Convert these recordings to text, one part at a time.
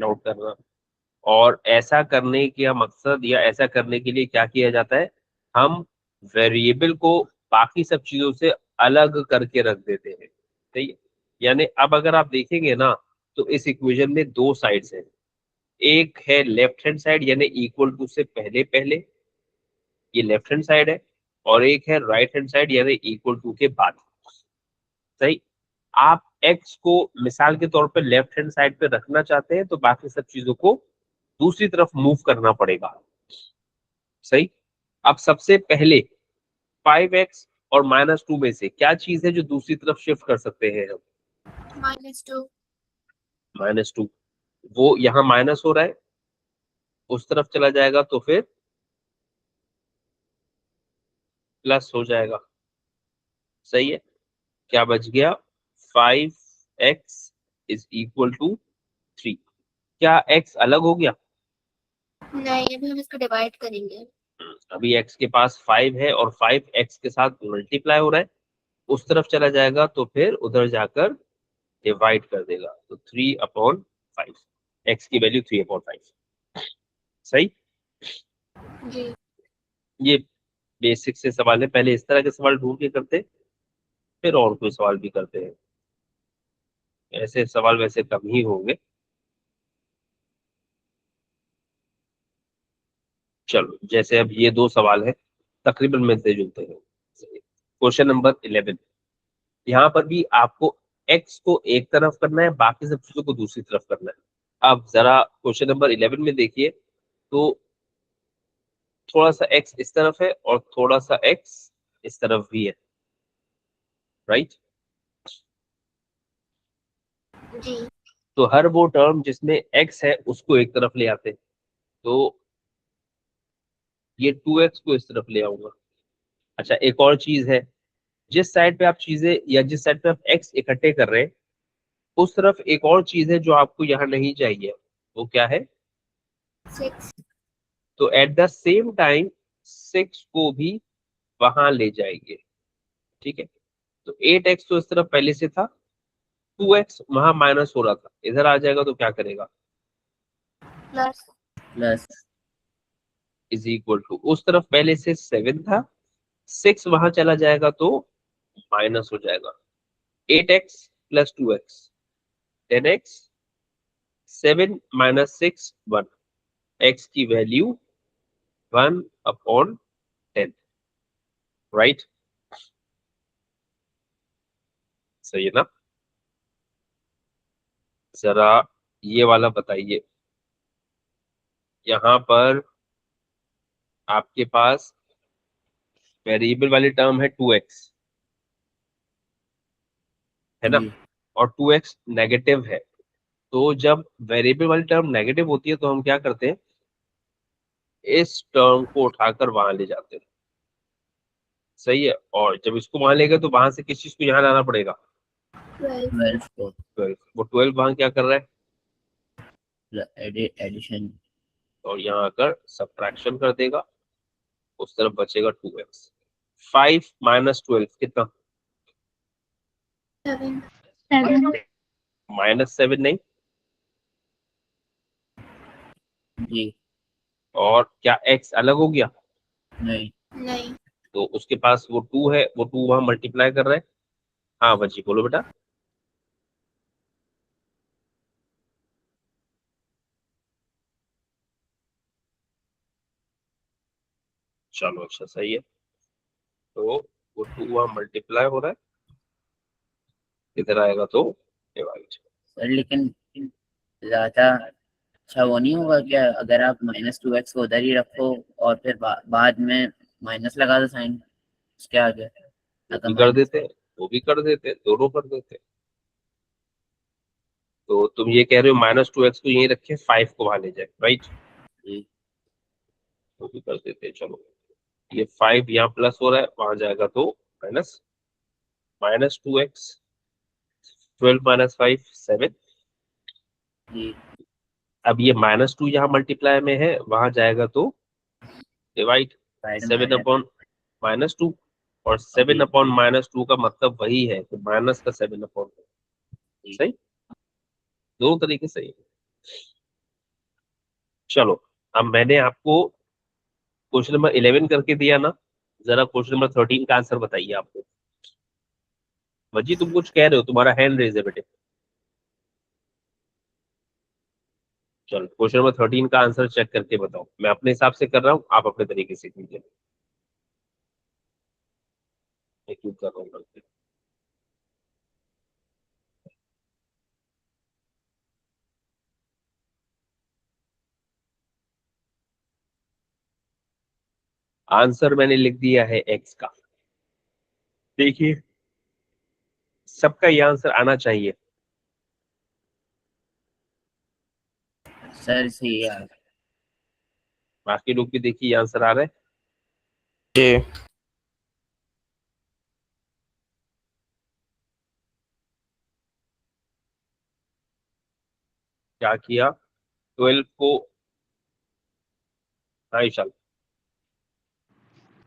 Note करना। और ऐसा करने का मकसद या ऐसा करने के लिए क्या किया जाता है, हम वेरिएबल को बाकी सब चीजों से अलग करके रख देते हैं। सही है। यानी अब अगर आप देखेंगे ना, तो इस इक्वेशन में दो साइड्स हैं। एक है लेफ्ट हैंड साइड यानी इक्वल टू से पहले पहले, ये लेफ्ट हैंड साइड है। और एक है राइट हैंड साइड यानी इक्वल टू के बाद। सही। आप एक्स को मिसाल के तौर पे लेफ्ट हैंड साइड पे रखना चाहते हैं तो बाकी सब चीजों को दूसरी तरफ मूव करना पड़ेगा। सही। अब सबसे पहले 5x और -2 में से क्या चीज है जो दूसरी तरफ शिफ्ट कर सकते हैं हम? -2। -2। वो यहाँ माइनस हो रहा है, उस तरफ चला जाएगा तो फिर प्लस हो जाएगा। सही है। क्या बच गया? 5x is equal to 3। क्या x अलग हो गया? नहीं, अभी हम इसको डिवाइड करेंगे। अभी x के पास 5 है और 5x के साथ मल्टीप्लाई हो रहा है, उस तरफ चला जाएगा तो फिर उधर जाकर डिवाइड कर देगा, तो 3/5। x की वैल्यू 3/5। सही। जी। ये बेसिक से सवाल है, पहले इस तरह के सवाल ढूंढ के करते, फिर और कोई सवाल भी करते हैं। ऐसे सवाल वैसे कम ही होंगे। चलो, जैसे अब ये दो सवाल है, तकरीबन मिलते जुलते हैं। Question number 11। यहाँ पर भी आपको x को एक तरफ करना है, बाकी सब चीजों को दूसरी तरफ करना है। अब जरा क्वेश्चन नंबर 11 में देखिए, तो थोड़ा सा x इस तरफ है और थोड़ा सा x इस तरफ भी है। राइट। जी। तो हर वो टर्म जिसमें x है उसको एक तरफ ले आते हैं। तो ये 2x को इस तरफ ले आऊंगा। अच्छा, एक और चीज है, जिस साइड पे आप चीजें या जिस साइड पे आप x इकट्ठे कर रहे हैं, उस तरफ एक और चीज है जो आपको यहाँ नहीं चाहिए। वो क्या है? 6। तो एट द सेम टाइम 6 को भी वहां ले जाएंगे। ठीक है। तो 8x तो इस तरफ पहले से था, 2x वहां माइनस हो रहा था, इधर आ जाएगा तो क्या करेगा? Plus. Plus. Is equal to, उस तरफ पहले से 7 था, 6 वहां चला जाएगा तो माइनस हो जाएगा। 8x plus 2x, 10x। 7 - 6 1। x की वैल्यू 1/10। राइट। सही है ना? जरा ये वाला बताइए, यहाँ पर आपके पास वेरिएबल वाली टर्म है 2x, है ना? जी। और 2x नेगेटिव है। तो जब वेरिएबल वाली टर्म नेगेटिव होती है तो हम क्या करते हैं, इस टर्म को उठाकर वहां ले जाते हैं। सही है। और जब इसको वहां ले गए तो वहां से किस चीज को यहाँ लाना पड़ेगा? 12। 12 को 12। वो 12 वहां क्या कर रहा है? एडिशन। और यहाँ आकर सब्ट्रैक्शन कर देगा, उस तरफ बचेगा 2x। 5 - 12 कितना? 7। -7 नहीं। जी। और क्या x अलग हो गया? नहीं। नहीं। तो उसके पास वो 2 है, वो 2 वहां मल्टीप्लाई कर रहा है। हाँ बच्ची बोलो बेटा। चलो अच्छा, सही है। तो वो 2 वहां मल्टीप्लाई हो रहा है, इधर आएगा तो डिवाइड। सर लेकिन ज्यादा अच्छा वो नहीं होगा क्या अगर आप -2x को उधर ही रखो और फिर बाद में माइनस लगा दो साइन उसके आगे, वो अगर भी कर माइनस। देते हैं, वो भी कर देते हैं, दोनों कर देते हैं। तो तुम ये कह रहे हो -2x को यहीं रखे, 5 को वहां ले जाए, राइट? जी। वो भी कर देते हैं। चलो, ये 5 यहाँ प्लस हो रहा है, वहां जाएगा तो माइनस। -2x, 12 - 5 7। जी। अब ये -2 यहाँ मल्टीप्लाई में है, वहां जाएगा तो डिवाइड। Side 7 minus. अपॉन -2। और जी। 7/-2 का मतलब वही है, तो माइनस का 7/। जी। सही। दोनों तरीके सही है। चलो अब मैंने आपको क्वेश्चन नंबर 11 करके दिया ना, जरा क्वेश्चन नंबर 13 का आंसर बताइए आपको। वजी तुम कुछ कह रहे हो, तुम्हारा हैंड रेज है बेटे। चलो क्वेश्चन नंबर 13 का आंसर चेक करके बताओ। मैं अपने हिसाब से कर रहा हूँ, आप अपने तरीके से कीजिए। मैं क्यों कर रहा हूँ? आंसर मैंने लिख दिया है एक्स का। देखिए सबका ये आंसर आना चाहिए। सर सही है। बाकी लोग भी देखिए ये आंसर आ रहा है। जी क्या किया 12 को, हाँ ईशान।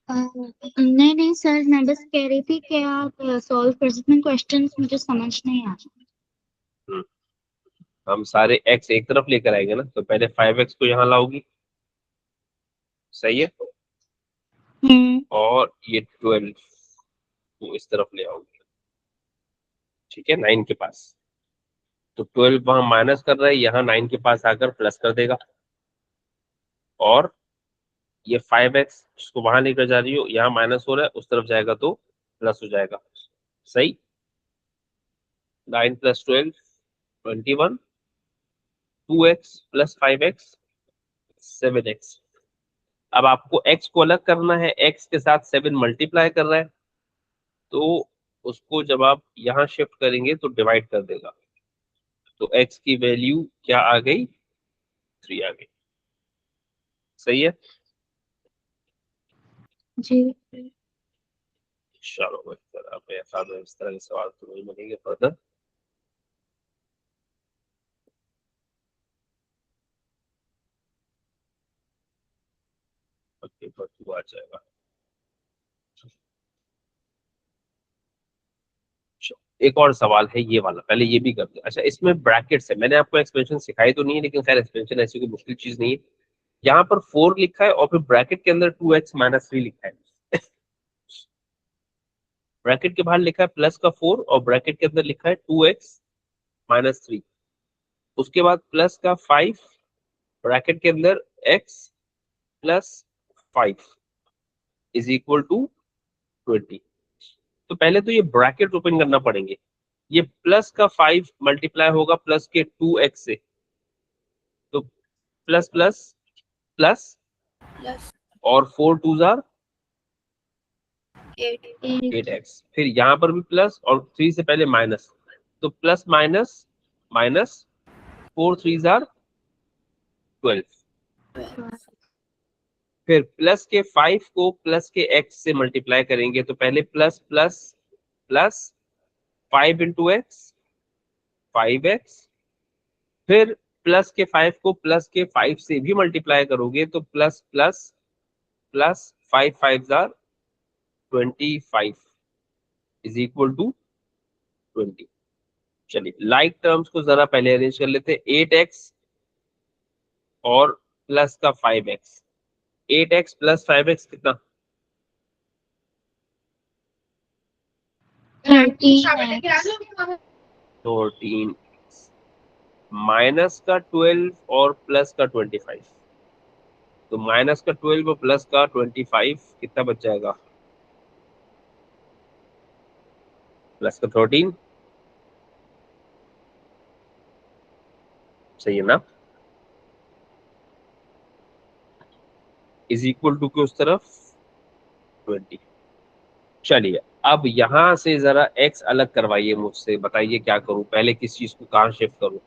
नहीं नहीं सर, मैं बस कह रही थी कि आप सॉल्व कर सकते हैं क्वेश्चंस, मुझे समझ नहीं आ रहा। हम सारे x एक तरफ लेकर आएंगे ना, तो पहले 5x को यहाँ लाओगी, सही है, और ये 12 को इस तरफ ले आओगी, ठीक है 9 के पास। तो 12 वहां माइनस कर रहा है, यहाँ 9 के पास आकर प्लस कर देगा, और ये 5x जिसको वहां लेकर जा रही हो, यहाँ माइनस हो रहा है, उस तरफ जाएगा तो प्लस हो जाएगा, सही। 9 + 12 21, 2x + 5x 7x। अब आपको x को अलग करना है, x के साथ 7 मल्टीप्लाई कर रहा है, तो उसको जब आप यहाँ शिफ्ट करेंगे तो डिवाइड कर देगा, तो x की वैल्यू क्या आ गई, 3 आ गई, सही है। जी चलो इस तरह के सवाल तो नहीं मिलेंगे फर्दर। पेपर 2 आ जाएगा। एक और सवाल है ये वाला, पहले ये भी करते हैं। अच्छा इसमें ब्रैकेट्स है, मैंने आपको एक्सपेंशन सिखाई तो नहीं है, लेकिन खैर एक्सपेंशन ऐसी कोई मुश्किल चीज नहीं है। यहाँ पर 4 लिखा है और फिर ब्रैकेट के अंदर 2x - 3 लिखा है। ब्रैकेट के बाहर लिखा है प्लस का 4 और ब्रैकेट के अंदर लिखा है 2x - 3। उसके बाद प्लस का 5 ब्रैकेट के अंदर x + 5 = 20। तो पहले तो ये ब्रैकेट ओपन करना पड़ेंगे। ये प्लस का 5 मल्टीप्लाई होगा प्लस के 2x से, तो प्लस प्लस प्लस प्लस और 4 2 जार 8 8x, फिर यहाँ पर भी प्लस और 3 से पहले माइनस, तो प्लस माइनस माइनस 4 3 जार 12। फिर प्लस के 5 को प्लस के x से मल्टीप्लाई करेंगे, तो पहले plus plus plus 5 × x 5x, फिर प्लस के 5 को प्लस के 5 से भी मल्टीप्लाई करोगे तो प्लस प्लस प्लस 5 5 जार 25 = 20। चलिए लाइक टर्म्स को जरा पहले अरेंज कर लेते हैं। 8x और प्लस का 5x, 8x + 5x कितना, 13 14, माइनस का 12 और प्लस का 25, तो माइनस का 12 और प्लस का 25 कितना बच जाएगा, प्लस का 13, सही है ना, = के उस तरफ 20। चलिए अब यहां से जरा x अलग करवाइए मुझसे, बताइए क्या करूं, पहले किस चीज को कहां शिफ्ट करूं।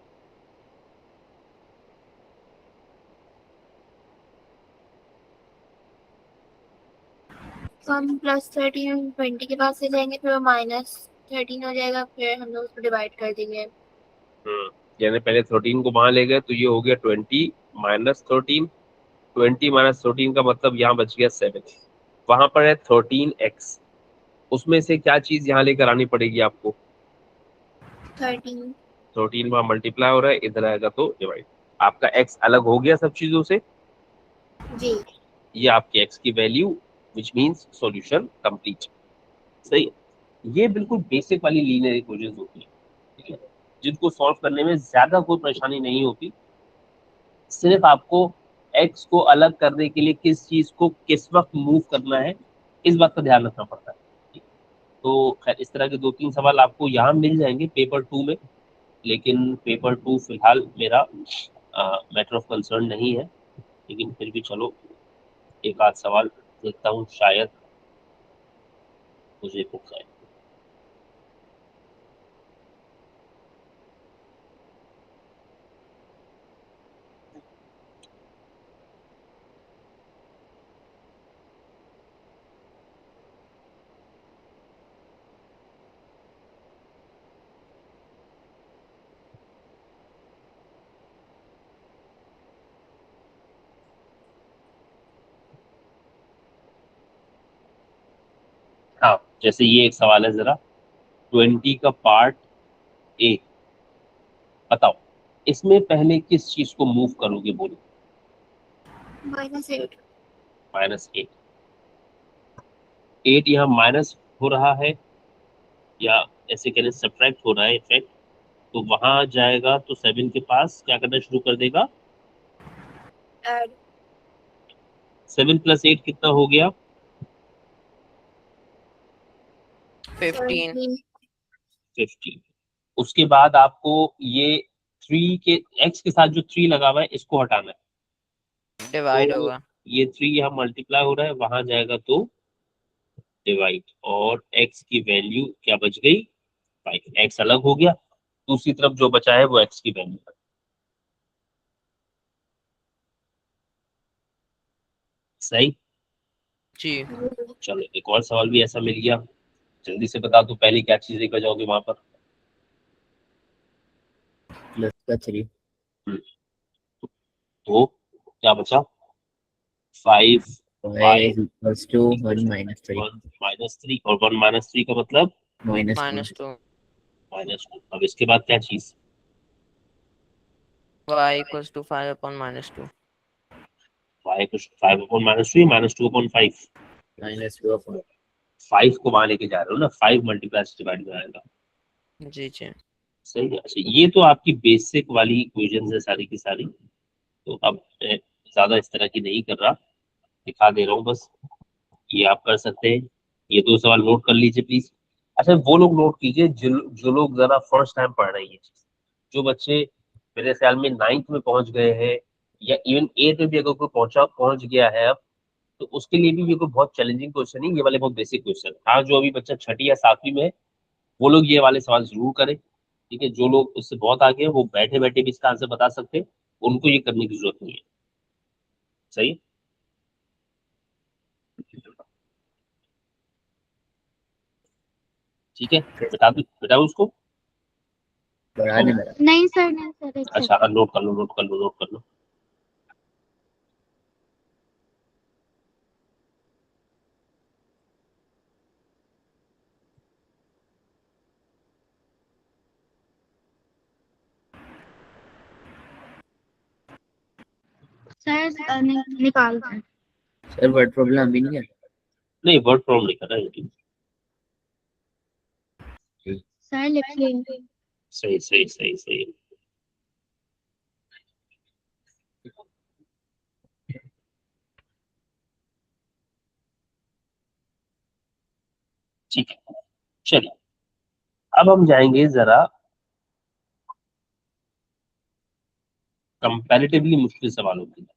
तो हम +13 20 के पास से जाएंगे, फिर -13 हो जाएगा, फिर हम लोग उसको डिवाइड कर देंगे। यानी पहले 13 को वहां ले गए तो ये हो गया 20 - 13, 20 - 13 का मतलब यहाँ बच गया 7। वहां पर है 13x, उसमें से क्या चीज यहाँ लेकर आनी पड़ेगी आपको, 13 13 वहां मल्टीप्लाई हो रहा है, इधर आएगा तो डिवाइड। आपका x अलग हो गया सब चीजों से, जी ये आपके x की value, which means solution complete. सही है, ये बिल्कुल बेसिक वाली लीनियर इक्वेशंस होती है, ठीक है, जिनको सॉल्व करने में ज्यादा कोई परेशानी नहीं होती। सिर्फ आपको x को अलग करने के लिए किस चीज को किस वक्त मूव करना है, इस बात का ध्यान रखना पड़ता है। ठीक है? तो खैर इस तरह के 2-3 सवाल आपको यहाँ मिल जाएंगे पेपर 2 में, लेकिन पेपर 2 फिलहाल मेरा मैटर ऑफ कंसर्न नहीं है, लेकिन फिर भी चलो एक आध सवाल देखता हूँ, शायद मुझे मिल जाए। हाँ, जैसे ये एक सवाल है, जरा 20 का पार्ट ए, बताओ इसमें पहले किस चीज को मूव करोगे, बोलो। -8। -8। 8 यहाँ माइनस हो रहा है, या ऐसे कहने सब्ट्रैक्ट हो रहा है इफेक्ट, तो वहां जाएगा तो 7 के पास क्या करना शुरू कर देगा, ऐड 7 + 8 कितना हो गया, 15। 15। उसके बाद आपको ये 3 के x के साथ जो 3 लगा हुआ है इसको हटाना है, डिवाइड तो होगा। ये 3 यहाँ मल्टीप्लाई हो रहा है, वहां जाएगा तो डिवाइड, और x की वैल्यू क्या बच गई, 5। x अलग हो गया, दूसरी तरफ जो बचा है वो x की वैल्यू है। सही, जी। चलो एक और सवाल भी ऐसा मिल गया, जल्दी से बता दो पहले क्या चीज लेकर जाओगे वहां पर। +3 हम्म, तो क्या बचा, 5 y = 1 - 3 -3, और 1 - 3 का मतलब -2 -2 -2। अब इसके बाद क्या चीज, y = 5/-2 y कुछ 5/-2 या -2/5, -2 5 को वहां लेके जा रहे हो ना, 5 मल्टीप्लाई से डिवाइड में आएगा। जी जी। सही है, अच्छा ये तो आपकी बेसिक वाली इक्वेशन है सारी की सारी, तो अब मैं ज्यादा इस तरह की नहीं कर रहा, दिखा दे रहा हूँ बस, ये आप कर सकते हैं। ये 2 सवाल नोट कर लीजिए प्लीज। अच्छा वो लोग नोट कीजिए जो लोग जरा फर्स्ट टाइम पढ़ रहे हैं ये चीज, जो बच्चे मेरे ख्याल में 9th में पहुंच गए हैं, या इवन 8th में भी अगर कोई पहुंच गया है अब, तो उसके लिए भी ये कोई बहुत चैलेंजिंग क्वेश्चन नहीं, ये वाले बहुत बेसिक क्वेश्चन। हाँ, जो अभी बच्चा 6ठी या 7वीं में है वो लोग ये वाले सवाल जरूर करें, ठीक है। जो लोग उससे बहुत आगे हैं वो बैठे बैठे भी इसका आंसर बता सकते हैं, उनको ये करने की जरूरत नहीं है। सही है? ठीक है, बता दो उसको। बढ़ा दे मेरा। नहीं सर, नहीं सर, एक अच्छा सेकंड। नोट कर लो, नोट कर लो, नोट कर लो। सर निकाल दें। सर वर्ड प्रॉब्लम अभी नहीं है। नहीं, वर्ड प्रॉब्लम नहीं कर रहा है। सर लिख लेंगे। सही सही सही सही। ठीक है, चलिए अब हम जाएंगे जरा कंपैरेटिवली मुश्किल सवालों की तरफ।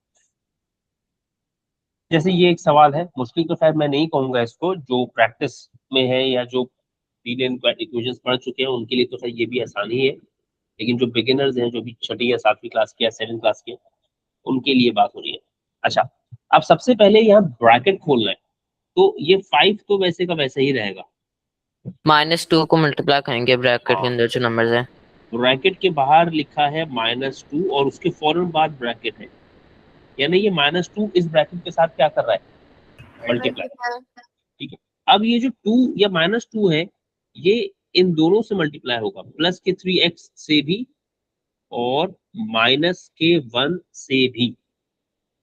जैसे ये एक सवाल है, मुश्किल तो शायद मैं नहीं कहूंगा इसको, जो प्रैक्टिस में है या जो लीनियर इक्वेशंस पढ़ चुके हैं उनके लिए तो शायद ये भी आसानी है, लेकिन जो बिगिनर्स हैं, जो भी 6ठी या 7वीं क्लास के या 7th क्लास के, उनके लिए बात हो रही है। अच्छा, अब सबसे पहले यहाँ ब्रैकेट खोलना है, तो ये 5 तो वैसे का वैसे ही रहेगा, -2 को मल्टीप्लाई करेंगे ब्रैकेट के अंदर जो नंबर्स है। ब्रैकेट के बाहर लिखा है -2 और उसके फौरन बाद ब्रैकेट है, यानी ये -2 इस ब्रैकेट के साथ क्या कर रहा है, मल्टीप्लाई। ठीक है, अब ये जो 2 या -2 है, ये इन दोनों से मल्टीप्लाई होगा, प्लस के 3x से भी और -1 से भी,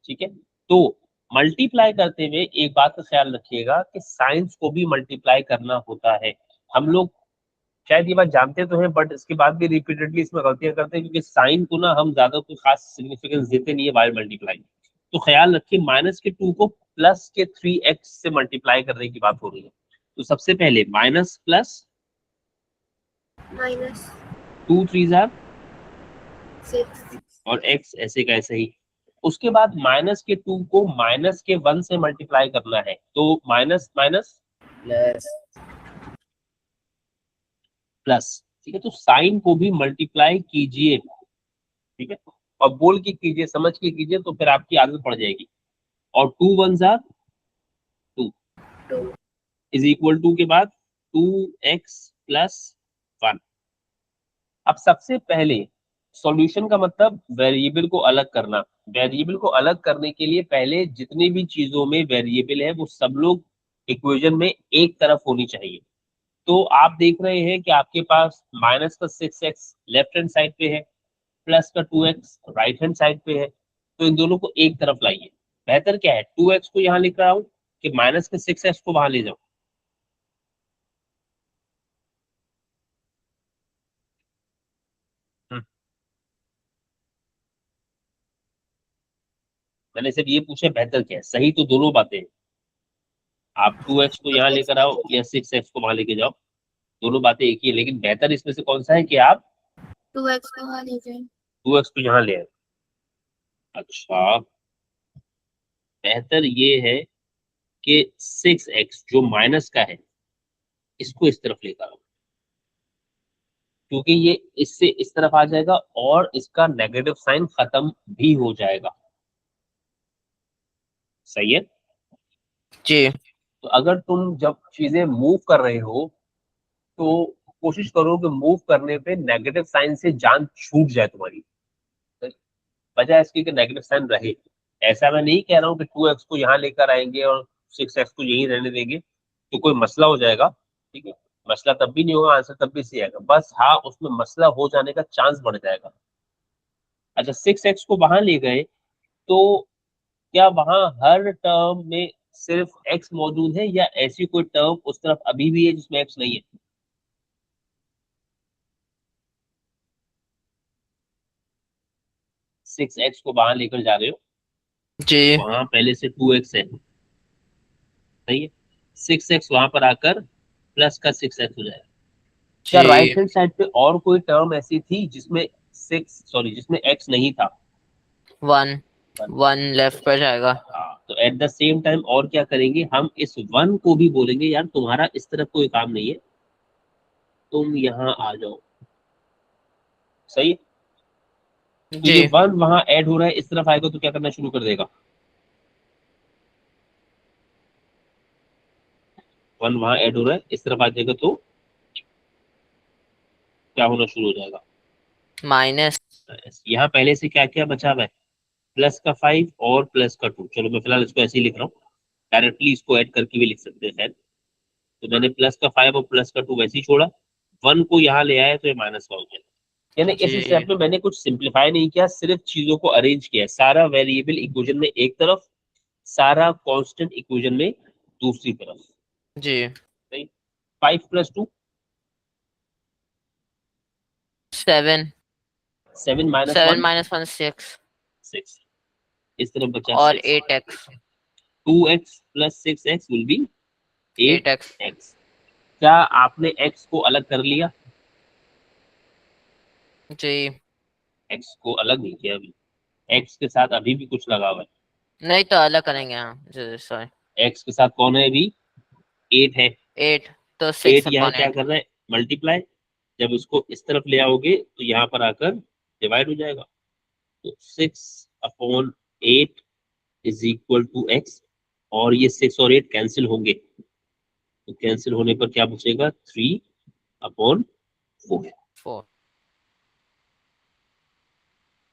ठीक है। तो मल्टीप्लाई करते हुए एक बात का ख्याल रखिएगा कि साइंस को भी मल्टीप्लाई करना होता है। हम लोग शायद ये बात जानते तो हैं, बट इसके बाद भी रिपीटेडली इसमें गलतियां करते हैं, क्योंकि साइन को ना हम ज्यादा कोई खास सिग्निफिकेंस देते नहीं है बाय मल्टीप्लाई। तो ख्याल रखिए, -2 को +3x से मल्टीप्लाई करने की बात हो रही है। तो सबसे पहले माइनस प्लस माइनस 2 3 जार 6 और x ऐसे का ऐसे ही। उसके बाद -2 को -1 से मल्टीप्लाई करना है, तो माइनस माइनस प्लस प्लस, ठीक है। तो साइन को भी मल्टीप्लाई कीजिए, ठीक है, और बोल के कीजिए, समझ के कीजिए, तो फिर आपकी आदत पड़ जाएगी। और 2 1 जार 2 2 इज इक्वल टू के बाद 2x + 1। अब सबसे पहले सॉल्यूशन का मतलब वेरिएबल को अलग करना। वेरिएबल को अलग करने के लिए पहले जितनी भी चीजों में वेरिएबल है वो सब लोग इक्वेशन में एक तरफ होनी चाहिए। तो आप देख रहे हैं कि आपके पास -6x लेफ्ट हैंड साइड पे है, +2x राइट हैंड साइड पे है, तो इन दोनों को एक तरफ लाइए। बेहतर क्या है, 2x को यहाँ लेकर आओ कि -6x को वहां ले जाओ। मैंने सिर्फ ये पूछा बेहतर क्या है, सही तो दोनों बातें हैं। आप 2x को यहाँ लेकर आओ या 6x को वहां लेके जाओ, दोनों बातें एक ही है, लेकिन बेहतर इसमें से कौन सा है कि आप 2x को वहाँ ले जाए। 2x को यहाँ ले आए। अच्छा, बेहतर ये है कि 6x जो माइनस का है इसको इस तरफ लेकर आओ, क्योंकि ये इससे इस तरफ आ जाएगा और इसका नेगेटिव साइन खत्म भी हो जाएगा। सही है। जी तो अगर तुम जब चीजें मूव कर रहे हो तो कोशिश करो कि मूव करने पे नेगेटिव साइन से जान छूट जाए तुम्हारी, बजाय इसके कि नेगेटिव साइन रहे। ऐसा मैं नहीं कह रहा हूँ कि 2x को यहाँ लेकर आएंगे और 6x को यहीं रहने देंगे तो कोई मसला हो जाएगा, ठीक है। मसला तब भी नहीं होगा, आंसर तब भी सही आएगा, बस हाँ उसमें मसला हो जाने का चांस बढ़ जाएगा। अच्छा, 6x को वहां ले गए तो क्या वहां हर टर्म में सिर्फ x मौजूद है, या ऐसी कोई टर्म उस तरफ अभी भी है जिसमें x नहीं है? 6x को वहां लेकर जा रहे हो, जी वहां पहले से 2x है, सही है। 6x वहां पर आकर प्लस का 6x हो जाएगा। क्या जी राइट हैंड साइड पे और कोई टर्म ऐसी थी जिसमें जिसमें x नहीं था? 1 1 लेफ्ट पर जाएगा। हाँ, तो एट द सेम टाइम और क्या करेंगे, हम इस 1 को भी बोलेंगे यार तुम्हारा इस तरफ कोई काम नहीं है, तुम यहाँ आ जाओ। सही है। तो ये जी 1 वहां ऐड हो रहा है, इस तरफ आएगा तो क्या करना शुरू कर देगा? 1 वहां ऐड हो रहा है, इस तरफ आ जाएगा तो क्या होना शुरू हो जाएगा? माइनस। यहाँ पहले से क्या क्या बचा हुआ है, +5 और +2। चलो मैं फिलहाल इसको ऐसे ही लिख रहा हूँ, डायरेक्टली इसको ऐड करके भी लिख सकते हैं शायद। तो मैंने +5 और +2 वैसे ही छोड़ा, 1 को यहाँ ले आया तो ये -1 हो गया। यानी इस जी स्टेप में मैंने कुछ सिंप्लीफाई नहीं किया, सिर्फ चीजों को अरेंज किया। सारा वेरिएबल इक्वेशन में एक तरफ, सारा कांस्टेंट इक्वेशन में दूसरी तरफ। जी सही। 5 + 2 7 7 - 7 1 -1 6 6। इस तरफ बचा और 6। 8x 2x + 6x will be 8x 8x। क्या आपने x को अलग कर लिया? जी x को अलग नहीं किया अभी, x के साथ अभी भी कुछ लगा हुआ नहीं तो अलग करेंगे हाँ जी सॉरी। है। x के साथ कौन है अभी? 8 है। 8 तो 8 6 यहाँ अपॉन क्या 8। कर रहा है, मल्टीप्लाई। जब इसको इस तरफ ले आओगे तो यहाँ पर आकर डिवाइड हो जाएगा। तो 6/8 इज इक्वल टू x, और ये 6 और 8 कैंसिल होंगे, तो कैंसिल होने पर क्या बचेगा, 3/4। 4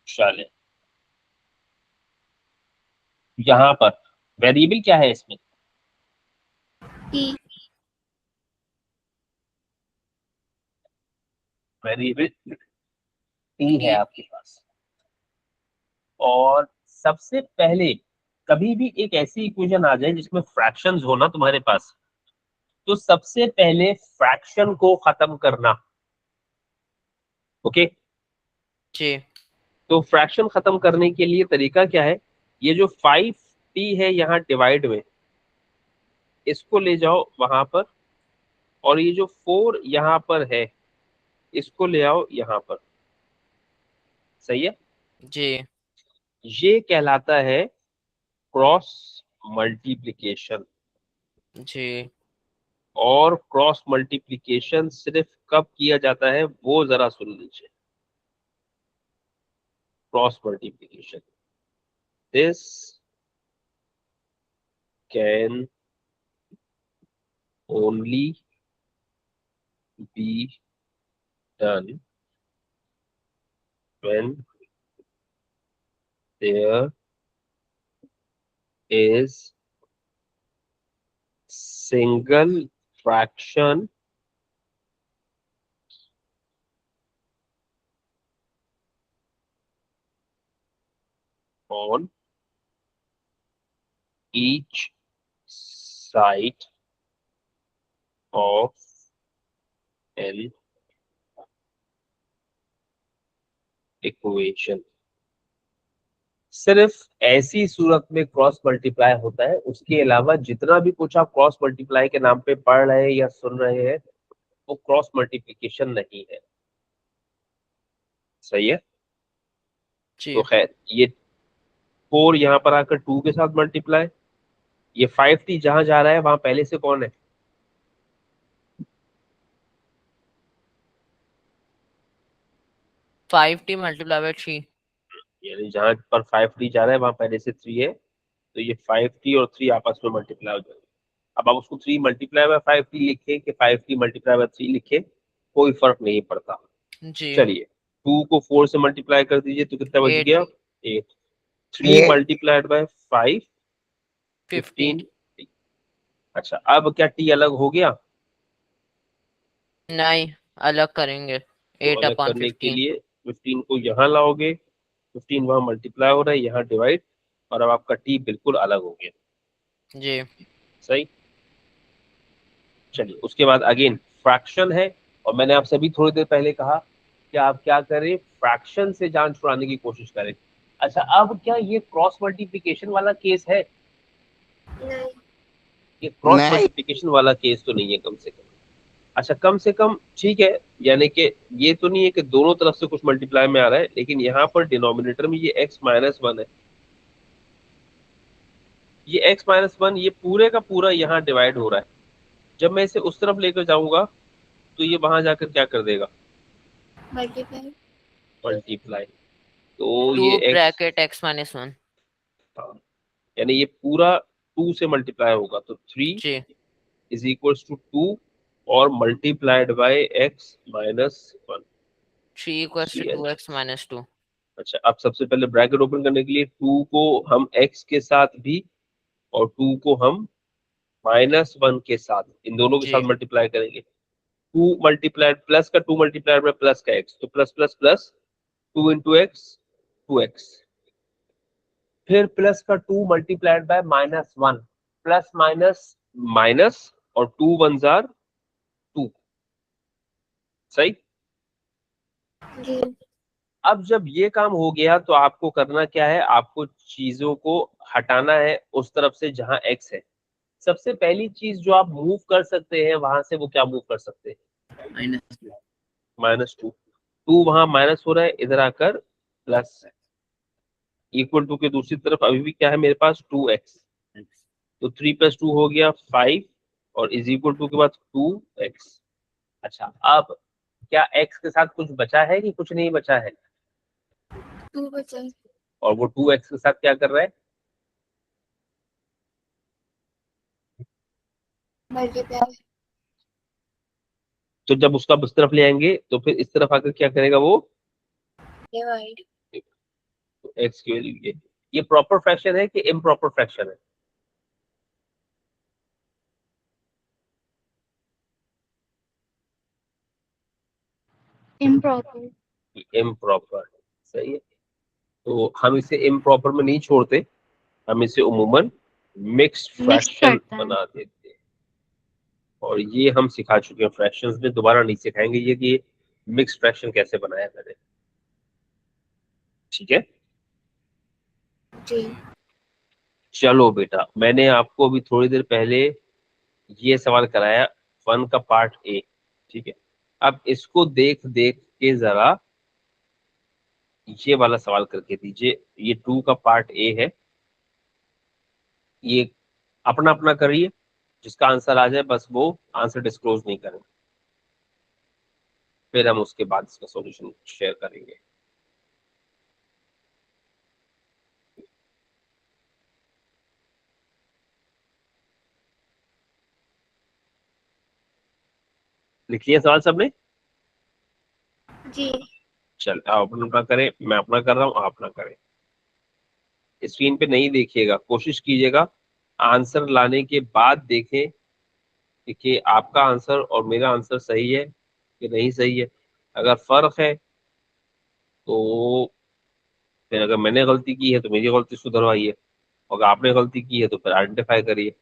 चले, यहाँ पर वेरिएबल क्या है इसमें? t वेरिएबल t है आपके पास, और सबसे पहले कभी भी एक ऐसी इक्वेशन आ जाए जिसमें फ्रैक्शंस हो ना तुम्हारे पास, तो सबसे पहले फ्रैक्शन को खत्म करना। ओके, जी तो फ्रैक्शन खत्म करने के लिए तरीका क्या है, ये जो 5t है यहाँ डिवाइड में, इसको ले जाओ वहां पर, और ये जो 4 यहाँ पर है इसको ले आओ यहाँ पर। सही है, जी ये कहलाता है क्रॉस मल्टीप्लिकेशन। जी और क्रॉस मल्टीप्लिकेशन सिर्फ कब किया जाता है वो जरा सुन लीजिए। Cross multiplication, this can only be done when there is single fraction on each side of an equation। सिर्फ ऐसी सूरत में क्रॉस मल्टीप्लाई होता है, उसके अलावा जितना भी कुछ आप क्रॉस मल्टीप्लाई के नाम पे पढ़ रहे हैं या सुन रहे हैं वो क्रॉस मल्टीप्लिकेशन नहीं है। सही है, जी तो खैर ये 4 यहाँ पर आकर 2 के साथ मल्टीप्लाई, ये 5t जहां जा रहा है वहां पहले से कौन है? 5t multiply by 3। यानी जहां पर 5t जा रहा है वहां पहले से 3 है, तो ये 5t और 3 आपस में मल्टीप्लाई हो जाएगा। अब आप उसको 3 मल्टीप्लाई बाय 5t लिखे कि 5t मल्टीप्लाई बाय 3 लिखे, कोई फर्क नहीं पड़ता। जी चलिए 2 को 4 से मल्टीप्लाई कर दीजिए तो कितना बच 8 गया? 8। 3 मल्टीप्लाइड बाय 5, 15। 15। अच्छा, अब क्या t अलग हो गया? नहीं, अलग करेंगे। तो 8 अलग अपॉन करने के 15। लिए 15 को यहाँ लाओगे, 15 वहां मल्टीप्लाई हो रहा है, यहाँ डिवाइड, और अब आपका t बिल्कुल अलग हो गया। जी सही। चलिए उसके बाद अगेन फ्रैक्शन है, और मैंने आपसे अभी थोड़ी देर पहले कहा कि आप क्या करें, फ्रैक्शन से जान छुड़ाने की कोशिश करें। अच्छा, अब क्या ये क्रॉस मल्टीप्लिकेशन वाला केस है? नहीं। ये क्रॉस नहीं। मल्टीप्लिकेशन वाला केस तो नहीं है कम से कम। अच्छा, कम से कम ठीक है, यानी कि ये तो नहीं है कि दोनों तरफ से कुछ मल्टीप्लाई में आ रहा है, लेकिन यहाँ पर डिनोमिनेटर में ये x-1 है, ये x-1 ये पूरे का पूरा यहाँ डिवाइड हो रहा है। जब मैं इसे उस तरफ लेकर जाऊंगा तो ये वहां जाकर क्या कर देगा? मल्टीप्लाई। मल्टीप्लाई। तो 2 ये x, ब्रैकेट x माइनस 1। हाँ, यानी ये पूरा 2 से मल्टीप्लाई होगा, तो 3 जी इज इक्वल टू 2 और multiplied by x-1। 3 equals to 3। 2x minus 2। अच्छा, अब सबसे पहले ब्रैकेट ओपन करने के लिए 2 को हम x के साथ भी और 2 को हम -1 के साथ, इन दोनों के जी साथ मल्टीप्लाई करेंगे। 2 मल्टीप्लाइड प्लस का 2 मल्टीप्लाइड बाय प्लस का x, तो plus plus plus 2 into x, 2x। फिर प्लस का 2 multiplied by -1, plus minus minus, और 2 वन जार 2। सही। जी। अब जब ये काम हो गया तो आपको करना क्या है, आपको चीजों को हटाना है उस तरफ से जहां x है। सबसे पहली चीज जो आप मूव कर सकते हैं वहां से, वो क्या मूव कर सकते हैं? -2। 2 वहां माइनस हो रहा है, इधर आकर प्लस, इक्वल टू के दूसरी तरफ अभी भी क्या है मेरे पास? 2x। तो 3 + 2 हो गया 5, और इज इक्वल टू के बाद 2x। अच्छा, अब क्या x के साथ कुछ बचा है कि कुछ नहीं बचा है? 2 बचा। और वो 2x के साथ क्या कर रहा है? मल्टीप्लाई। तो जब उसका उस तरफ ले आएंगे तो फिर इस तरफ आकर क्या करेगा वो? डिवाइड। तो x की वैल्यू ये प्रॉपर फ्रैक्शन है कि इम्प्रॉपर फ्रैक्शन है? इम्प्रॉपर। इम्प्रॉपर। सही है। तो हम इसे इम्प्रॉपर में नहीं छोड़ते, हम इसे उमूमन मिक्स्ड फ्रैक्शन करते हैं। बना देते हैं। और ये हम सिखा चुके हैं फ्रैक्शंस में, दोबारा नहीं सिखाएंगे ये कि मिक्स्ड फ्रैक्शन कैसे बनाया मैंने। ठीक है, जी चलो बेटा, मैंने आपको अभी थोड़ी देर पहले ये सवाल कराया 1 का पार्ट ए। ठीक है, अब इसको देख देख के जरा ये वाला सवाल करके दीजिए। ये 2 का पार्ट ए है, ये अपना अपना करिए, जिसका आंसर आ जाए बस वो आंसर डिस्क्लोज नहीं करें, फिर हम उसके बाद इसका सॉल्यूशन शेयर करेंगे। लिख लिया सवाल सबने? जी चल आप अपना अपना करें, मैं अपना कर रहा हूँ, आप अपना करें। स्क्रीन पे नहीं देखिएगा, कोशिश कीजिएगा आंसर लाने के बाद देखें कि आपका आंसर और मेरा आंसर सही है कि नहीं सही है। अगर फर्क है तो फिर, अगर मैंने गलती की है तो मेरी गलती सुधरवाइए, और अगर आपने गलती की है तो फिर आइडेंटिफाई करिए।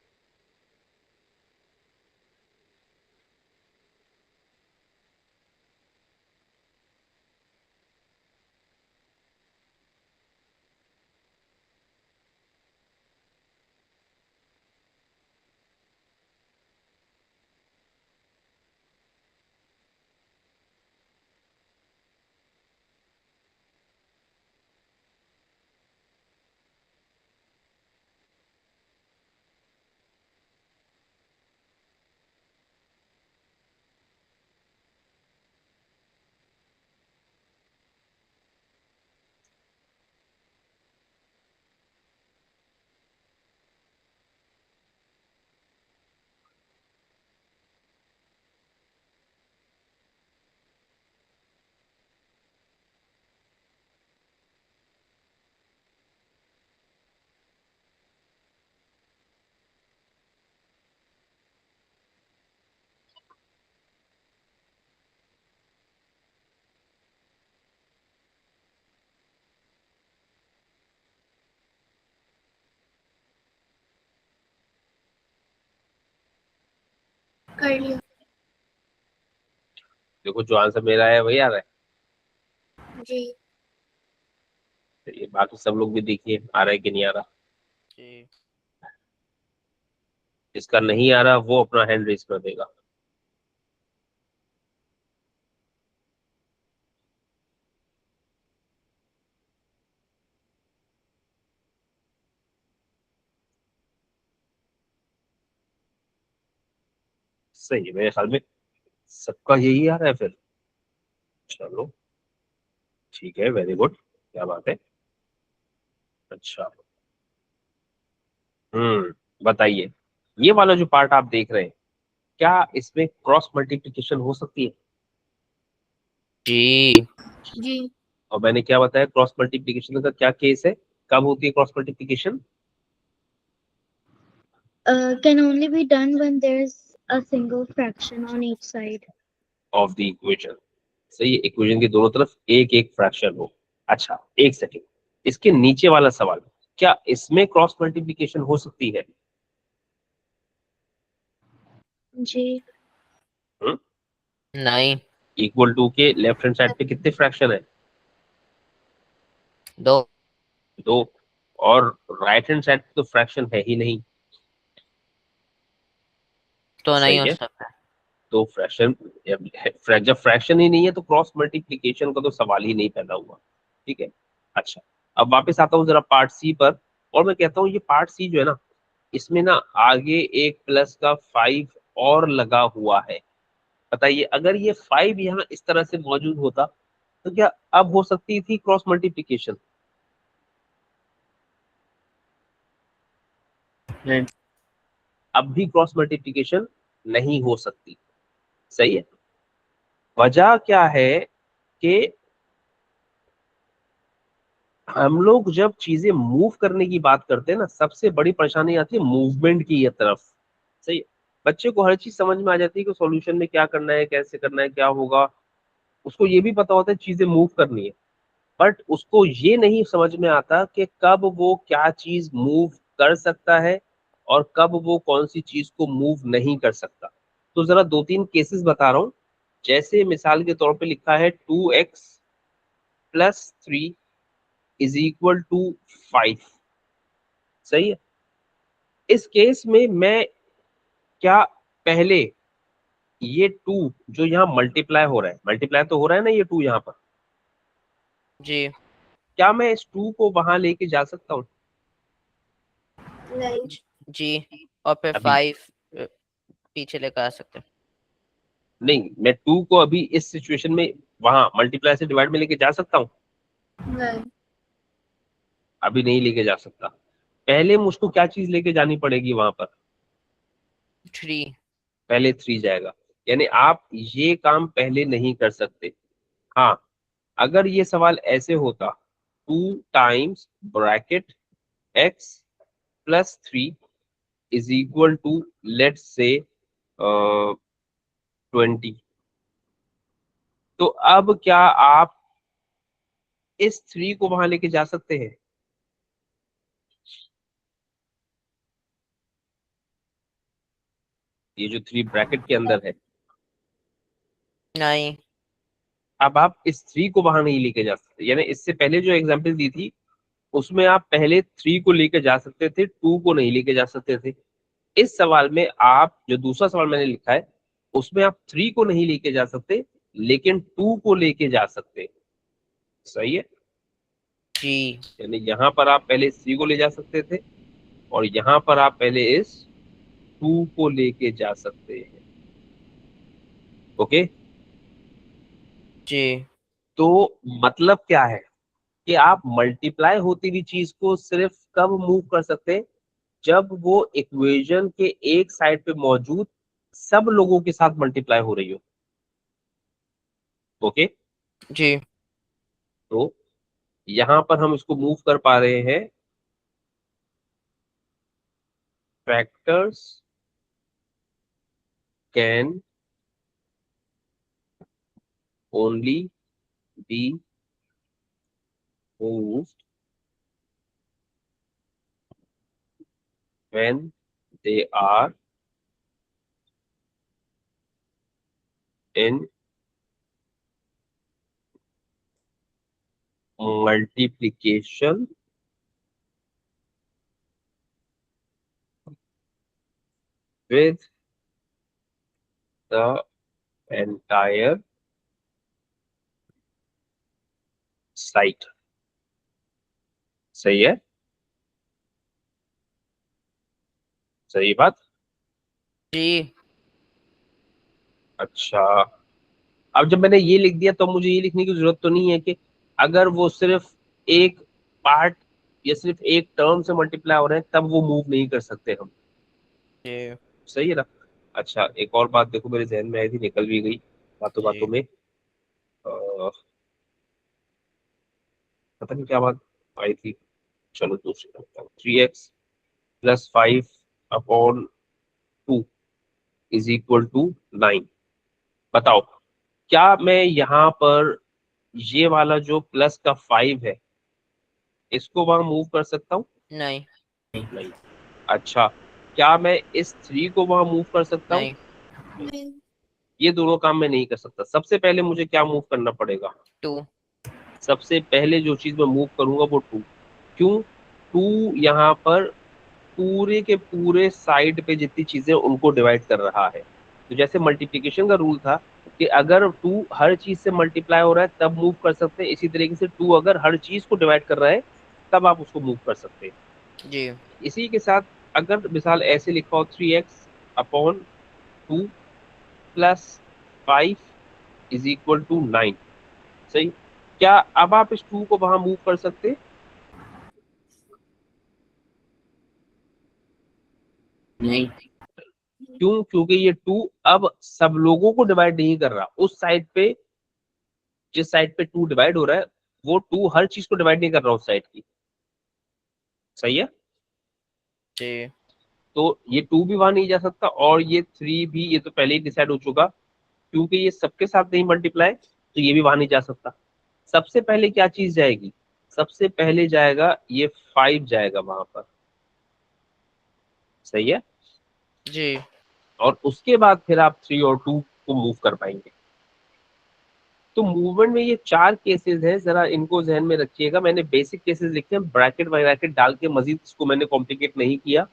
कर लिया। देखो जो आंसर मेरा है वही आ रहा है। जी ये बाकी सब लोग भी देखिए आ रहा है कि नहीं आ रहा। जी जिसका नहीं आ रहा वो अपना हैंड रेज कर देगा। सही है, मेरे ख्याल में सबका यही आ रहा है फिर। चलो ठीक है, वेरी गुड, क्या बात है। अच्छा, बताइए, ये वाला जो पार्ट आप देख रहे हैं, क्या इसमें क्रॉस मल्टीप्लिकेशन हो सकती है? जी जी और मैंने क्या बताया, क्रॉस मल्टीप्लिकेशन का क्या केस है, कब होती है cross multiplication? can only be done when there's a single fraction on each side. Of the equation. सही है, इक्वेशन के दोनों तरफ एक एक फ्रैक्शन हो। अच्छा, एक सेकेंड, इसके नीचे वाला सवाल, क्या इसमें क्रॉस मल्टीप्लिकेशन हो सकती है? जी नहीं, इक्वल टू के लेफ्ट हैंड साइड पे कितने फ्रैक्शन है? दो। दो। और राइट हैंड साइड पे तो फ्रैक्शन है ही नहीं। तो नहीं सही हो है, सकता। तो फ्रैक्शन, जब फ्रैक्शन ही नहीं है तो क्रॉस मल्टीप्लिकेशन का तो सवाल ही नहीं पैदा हुआ। ठीक है, अच्छा, अब वापस आता हूँ जरा पार्ट सी पर, और मैं कहता हूँ ये पार्ट सी जो है ना, इसमें ना आगे एक प्लस का 5 और लगा हुआ है। बताइए, अगर ये 5 यहाँ इस तरह से मौजूद होता तो क्या अब हो सकती थी क्रॉस मल्टीप्लिकेशन? नहीं। अब भी क्रॉस मल्टीप्लिकेशन नहीं हो सकती। सही है, वजह क्या है कि हम लोग जब चीजें मूव करने की बात करते हैं ना, सबसे बड़ी परेशानी आती है मूवमेंट की ये तरफ। सही है, बच्चे को हर चीज समझ में आ जाती है कि सॉल्यूशन में क्या करना है, कैसे करना है, क्या होगा। उसको ये भी पता होता है चीजें मूव करनी है, बट उसको ये नहीं समझ में आता कि कब वो क्या चीज मूव कर सकता है और कब वो कौन सी चीज को मूव नहीं कर सकता। तो जरा 2-3 केसेस बता रहा हूं। जैसे मिसाल के तौर पे लिखा है 2x + 3 = 5। सही है। इस केस में मैं क्या पहले ये 2 जो यहाँ मल्टीप्लाई हो रहा है, मल्टीप्लाई तो हो रहा है ना ये 2 यहाँ पर, जी क्या मैं इस 2 को वहां लेके जा सकता हूँ? नहीं। जी, और फिर अभी 5 पीछे लेकर आ सकते हैं। नहीं, मैं 2 को अभी इस सिचुएशन में वहां मल्टीप्लाई से डिवाइड में लेके जा सकता हूँ? नहीं। अभी नहीं लेके जा सकता। पहले मुझको क्या चीज लेके जानी पड़ेगी वहां पर? 3। पहले 3 जाएगा। यानी आप ये काम पहले नहीं कर सकते। हाँ, अगर ये सवाल ऐसे होता 2 times bracket x + 3 = let's say 20, तो अब क्या आप इस 3 को वहां लेके जा सकते हैं? ये जो 3 ब्रैकेट के अंदर है, नहीं। अब आप इस 3 को वहां नहीं लेके जा सकते। यानी इससे पहले जो एग्जांपल दी थी उसमें आप पहले 3 को लेके जा सकते थे, 2 को नहीं लेके जा सकते थे। इस सवाल में आप जो दूसरा सवाल मैंने लिखा है उसमें आप 3 को नहीं लेके जा सकते लेकिन 2 को लेके जा सकते। सही है। जी यानी यहाँ पर आप पहले इस 3 को ले जा सकते थे और यहाँ पर आप पहले इस 2 को लेके जा सकते हैं। ओके। जी तो मतलब क्या है कि आप मल्टीप्लाई होती हुई चीज को सिर्फ कब मूव कर सकते हैं? जब वो इक्वेशन के एक साइड पे मौजूद सब लोगों के साथ मल्टीप्लाई हो रही हो। ओके। जी तो यहां पर हम इसको मूव कर पा रहे हैं factors can only be moved when they are in multiplication with the entire site। सही है। सही बात। जी अच्छा, अब जब मैंने ये लिख दिया तो मुझे ये लिखने की जरूरत तो नहीं है कि अगर वो सिर्फ एक पार्ट या सिर्फ एक टर्म से मल्टीप्लाई हो रहे हैं तब वो मूव नहीं कर सकते हम। जी सही है ना। अच्छा, एक और बात देखो मेरे जहन में आई थी, निकल भी गई बातों बातों जी में। पता नहीं क्या बात आई थी। चलो दूसरी 3x + 5/2 = 9। बताओ, क्या मैं यहाँ पर ये वाला जो प्लस का 5 है इसको वहां मूव कर सकता हूँ? नहीं नहीं। अच्छा, क्या मैं इस 3 को वहां मूव कर सकता हूँ? नहीं नहीं। ये दोनों काम मैं नहीं कर सकता। सबसे पहले मुझे क्या मूव करना पड़ेगा? 2। सबसे पहले जो चीज मैं मूव करूंगा वो 2। क्यों? 2 यहाँ पर पूरे के पूरे साइड पे जितनी चीजें उनको डिवाइड कर रहा है। तो जैसे मल्टीप्लिकेशन का रूल था कि अगर 2 हर चीज से मल्टीप्लाई हो रहा है तब मूव कर सकते हैं, इसी तरीके से 2 अगर हर चीज को डिवाइड कर रहा है तब आप उसको मूव कर सकते हैं। जी इसी के साथ अगर मिसाल ऐसे लिखा हो 3x/2 + 5 = 9। सही। क्या अब आप इस 2 को वहां मूव कर सकते हैं? नहीं। क्यों? क्योंकि ये 2 अब सब लोगों को डिवाइड नहीं कर रहा। उस साइड पे जिस साइड पे 2 डिवाइड हो रहा है वो 2 हर चीज को डिवाइड नहीं कर रहा उस साइड की। सही है। जी तो ये 2 भी वहां नहीं जा सकता और ये 3 भी, ये तो पहले ही डिसाइड हो चुका क्योंकि ये सबके साथ नहीं मल्टीप्लाई, तो ये भी वहां नहीं जा सकता। सबसे पहले क्या चीज जाएगी, सबसे पहले जाएगा ये 5 जाएगा वहां पर, सही है। जी और उसके बाद फिर आप 3 और 2 को मूव कर पाएंगे। तो मूवमेंट में ये 4 केसेस हैं, जरा इनको ध्यान में रखिएगा। मैंने बेसिक केसेस लिखे हैं, ब्रैकेट वैकेट डाल के, मजीद इसको मैंने कॉम्प्लिकेट नहीं किया।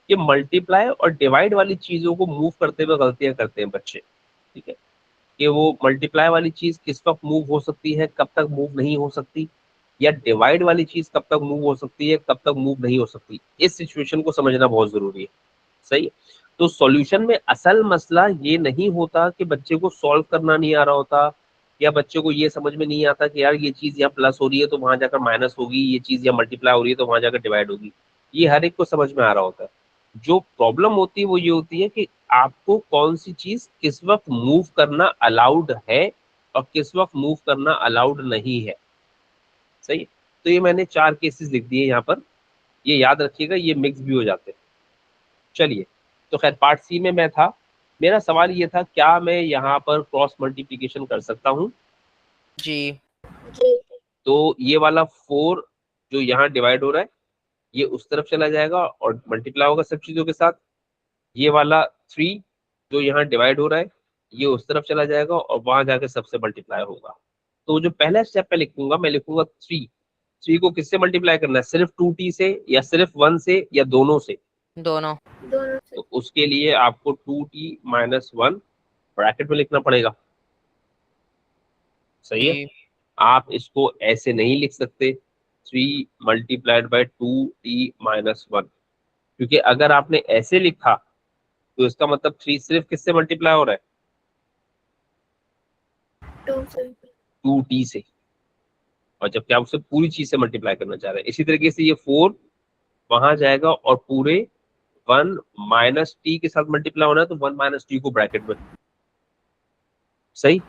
ये मल्टीप्लाई और डिवाइड वाली चीजों को मूव करते हुए गलतियां करते हैं बच्चे, ठीक है। कि वो मल्टीप्लाई वाली चीज किस वक्त मूव हो सकती है, कब तक मूव नहीं हो सकती, या डिवाइड वाली चीज कब तक मूव हो सकती है, कब तक मूव नहीं हो सकती। इस सिचुएशन को समझना बहुत जरूरी है, सही है। तो सॉल्यूशन में असल मसला ये नहीं होता कि बच्चे को सॉल्व करना नहीं आ रहा होता, या बच्चे को ये समझ में नहीं आता कि यार ये चीज यहाँ प्लस हो रही है तो वहां जाकर माइनस होगी, ये चीज यहाँ मल्टीप्लाई हो रही है तो वहां जाकर डिवाइड होगी। ये हर एक को समझ में आ रहा होता है। जो प्रॉब्लम होती है वो ये होती है कि आपको कौन सी चीज किस वक्त मूव करना अलाउड है और किस वक्त मूव करना अलाउड नहीं है, सही है। तो ये मैंने 4 केसेस लिख दिए यहाँ पर, ये याद रखिएगा, ये मिक्स भी हो जाते हैं। चलिए, तो खैर पार्ट सी में मैं था। मेरा सवाल ये था, क्या मैं यहाँ पर क्रॉस मल्टीप्लिकेशन कर सकता हूँ। जी जी तो ये वाला 4 जो यहाँ डिवाइड हो रहा है, ये उस तरफ चला जाएगा और मल्टीप्लाई होगा सब चीजों के साथ। ये वाला 3 जो यहाँ डिवाइड हो रहा है, ये उस तरफ चला जाएगा और वहां जाके सबसे मल्टीप्लाई होगा। तो जो पहला स्टेप मैं लिखूंगा, मैं लिखूंगा 3। 3 को किससे मल्टीप्लाई करना है, सिर्फ 2t से या सिर्फ 1 से या दोनों से। दोनों। दोनों से। तो उसके लिए आपको 2t माइनस 1 ब्रैकेट में लिखना पड़ेगा, सही है। जी आप इसको ऐसे नहीं लिख सकते 3 मल्टीप्लाइड बाई 2t माइनस 1, क्योंकि अगर आपने ऐसे लिखा तो इसका मतलब 3 सिर्फ किससे मल्टीप्लाई हो रहा है, 2 से। 2t से, और जबकि आप उसे पूरी चीज से मल्टीप्लाई करना चाह रहे हैं। इसी तरीके से ये 4 वहां जाएगा और पूरे 1 माइनस टी के साथ मल्टीप्लाई होना है, तो 1 माइनस टी को ब्रैकेट में, सही।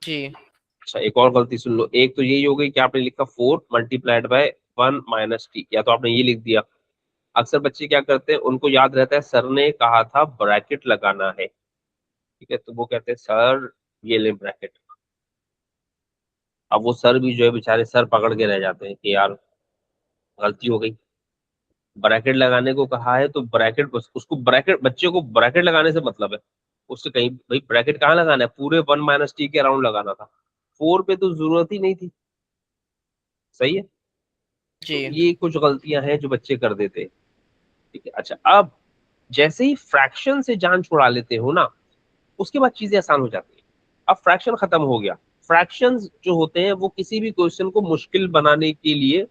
जी अच्छा, एक और गलती सुन लो। एक तो यही हो गई कि आपने लिखा 4 मल्टीप्लाइड बाय 1 माइनस टी, या तो आपने ये लिख दिया। अक्सर बच्चे क्या करते हैं, उनको याद रहता है सर ने कहा था ब्रैकेट लगाना है, ठीक है, तो वो कहते हैं सर ये ले ब्रैकेट। अब वो सर भी जो है बेचारे सर पकड़ के रह जाते हैं कि यार गलती हो गई, ब्रैकेट लगाने को कहा है तो ब्रैकेट, उसको ब्रैकेट, बच्चे को ब्रैकेट लगाने से मतलब है, उससे कहीं भाई ब्रैकेट कहाँ लगाना है, पूरे 1 माइनस टी के अराउंड लगाना था, 4 पे तो जरूरत ही नहीं थी, सही है। तो जी ये कुछ गलतियां हैं जो बच्चे कर देते हैं, ठीक है। अच्छा, अब जैसे ही फ्रैक्शन से जान छुड़ा लेते हो ना, उसके बाद चीजें आसान हो जाती है। अब फ्रैक्शन खत्म हो गया। फ्रैक्शंस जो होते हैं वो किसी भी क्वेश्चन को मुश्किल बनाने के लिए